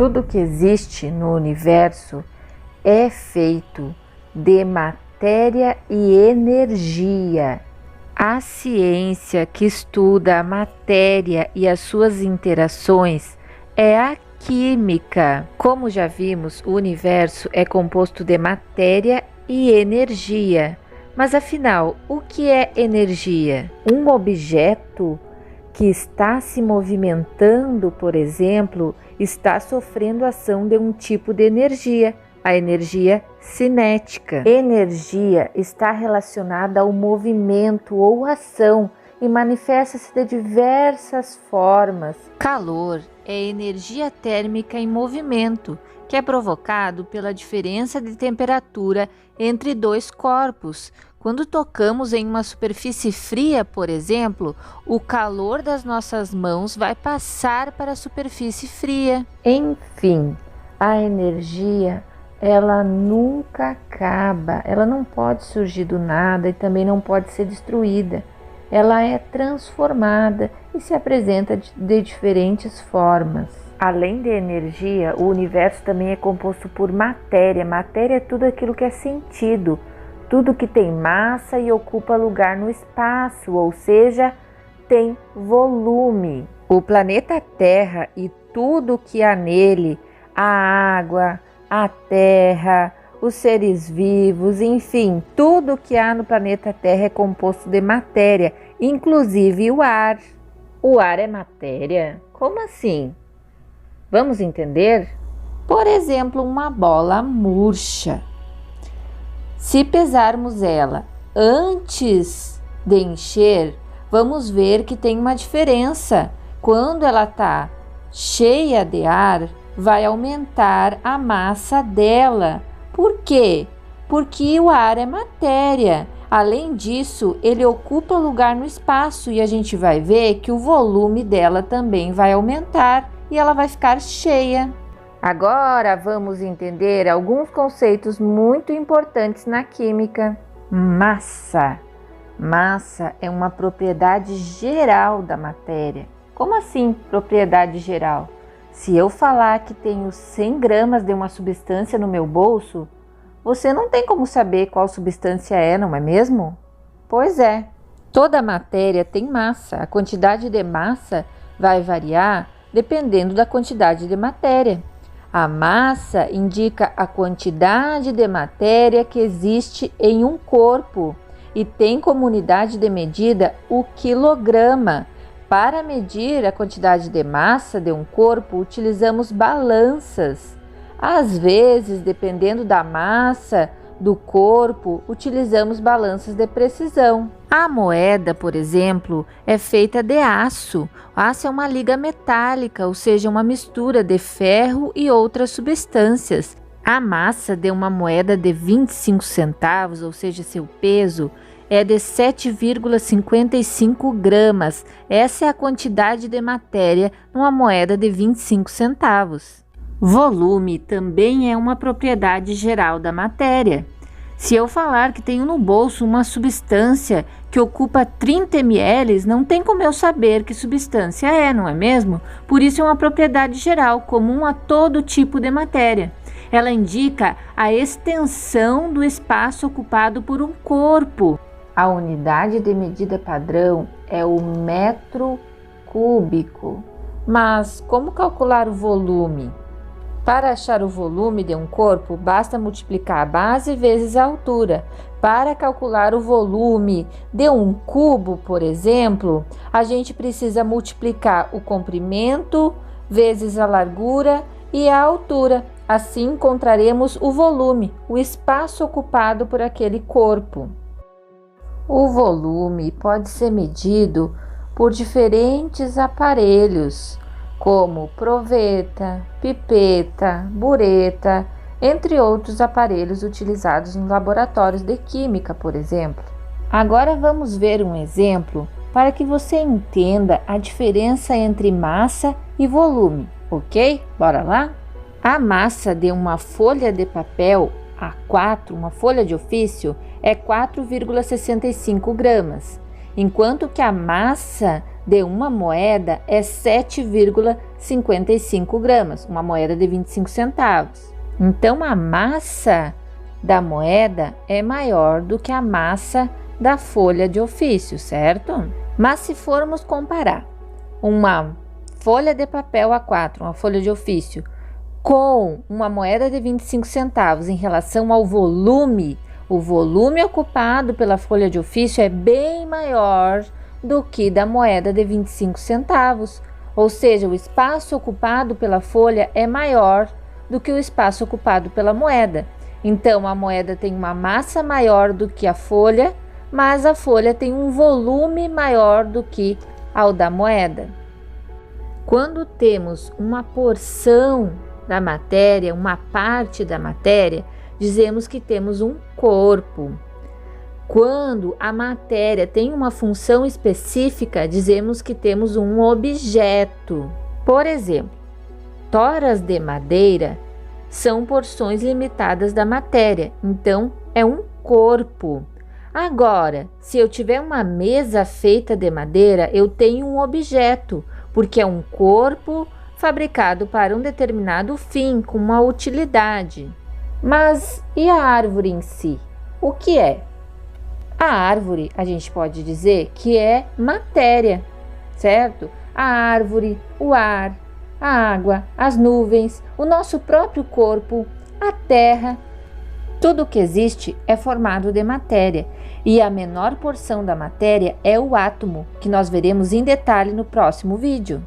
Tudo que existe no universo é feito de matéria e energia. A ciência que estuda a matéria e as suas interações é a química. Como já vimos, o universo é composto de matéria e energia. Mas afinal, o que é energia? Um objeto que está se movimentando, por exemplo, está sofrendo ação de um tipo de energia, a energia cinética. Energia está relacionada ao movimento ou ação e manifesta-se de diversas formas. Calor é energia térmica em movimento, que é provocado pela diferença de temperatura entre dois corpos. Quando tocamos em uma superfície fria, por exemplo, o calor das nossas mãos vai passar para a superfície fria. Enfim, a energia, ela nunca acaba, ela não pode surgir do nada e também não pode ser destruída. Ela é transformada e se apresenta de diferentes formas. Além de energia, o universo também é composto por matéria. Matéria é tudo aquilo que é sentido, tudo que tem massa e ocupa lugar no espaço, ou seja, tem volume. O planeta Terra e tudo que há nele, a água, a terra, os seres vivos, enfim, tudo que há no planeta Terra é composto de matéria, inclusive o ar. O ar é matéria? Como assim? Vamos entender? Por exemplo, uma bola murcha. Se pesarmos ela antes de encher, vamos ver que tem uma diferença. Quando ela está cheia de ar, vai aumentar a massa dela. Por quê? Porque o ar é matéria. Além disso, ele ocupa lugar no espaço e a gente vai ver que o volume dela também vai aumentar e ela vai ficar cheia. Agora vamos entender alguns conceitos muito importantes na química. Massa. Massa é uma propriedade geral da matéria. Como assim, propriedade geral? Se eu falar que tenho 100 gramas de uma substância no meu bolso, você não tem como saber qual substância é, não é mesmo? Pois é, toda matéria tem massa. A quantidade de massa vai variar dependendo da quantidade de matéria. A massa indica a quantidade de matéria que existe em um corpo e tem como unidade de medida o quilograma. Para medir a quantidade de massa de um corpo, utilizamos balanças. Às vezes, dependendo da massa do corpo, utilizamos balanças de precisão. A moeda, por exemplo, é feita de aço. O aço é uma liga metálica, ou seja, uma mistura de ferro e outras substâncias. A massa de uma moeda de 25 centavos, ou seja, seu peso, é de 7,55 gramas. Essa é a quantidade de matéria numa moeda de 25 centavos. Volume também é uma propriedade geral da matéria. Se eu falar que tenho no bolso uma substância que ocupa 30 ml, não tem como eu saber que substância é, não é mesmo? Por isso é uma propriedade geral, comum a todo tipo de matéria. Ela indica a extensão do espaço ocupado por um corpo. A unidade de medida padrão é o metro cúbico. Mas como calcular o volume? Para achar o volume de um corpo, basta multiplicar a base vezes a altura. Para calcular o volume de um cubo, por exemplo, a gente precisa multiplicar o comprimento vezes a largura e a altura. Assim encontraremos o volume, o espaço ocupado por aquele corpo. O volume pode ser medido por diferentes aparelhos, como proveta, pipeta, bureta, entre outros aparelhos utilizados nos laboratórios de química, por exemplo. Agora vamos ver um exemplo para que você entenda a diferença entre massa e volume, ok? Bora lá? A massa de uma folha de papel A4, uma folha de ofício, é 4,65 gramas, enquanto que a massa de uma moeda é 7,65 55 gramas, uma moeda de 25 centavos. Então, a massa da moeda é maior do que a massa da folha de ofício, certo? Mas se formos comparar uma folha de papel A4, uma folha de ofício, com uma moeda de 25 centavos em relação ao volume, o volume ocupado pela folha de ofício é bem maior do que da moeda de 25 centavos. Ou seja, o espaço ocupado pela folha é maior do que o espaço ocupado pela moeda. Então, a moeda tem uma massa maior do que a folha, mas a folha tem um volume maior do que ao da moeda. Quando temos uma porção da matéria, uma parte da matéria, dizemos que temos um corpo. Quando a matéria tem uma função específica, dizemos que temos um objeto. Por exemplo, toras de madeira são porções limitadas da matéria, então é um corpo. Agora, se eu tiver uma mesa feita de madeira, eu tenho um objeto, porque é um corpo fabricado para um determinado fim, com uma utilidade. Mas e a árvore em si? O que é? A árvore, a gente pode dizer que é matéria, certo? A árvore, o ar, a água, as nuvens, o nosso próprio corpo, a terra, tudo que existe é formado de matéria. E a menor porção da matéria é o átomo, que nós veremos em detalhe no próximo vídeo.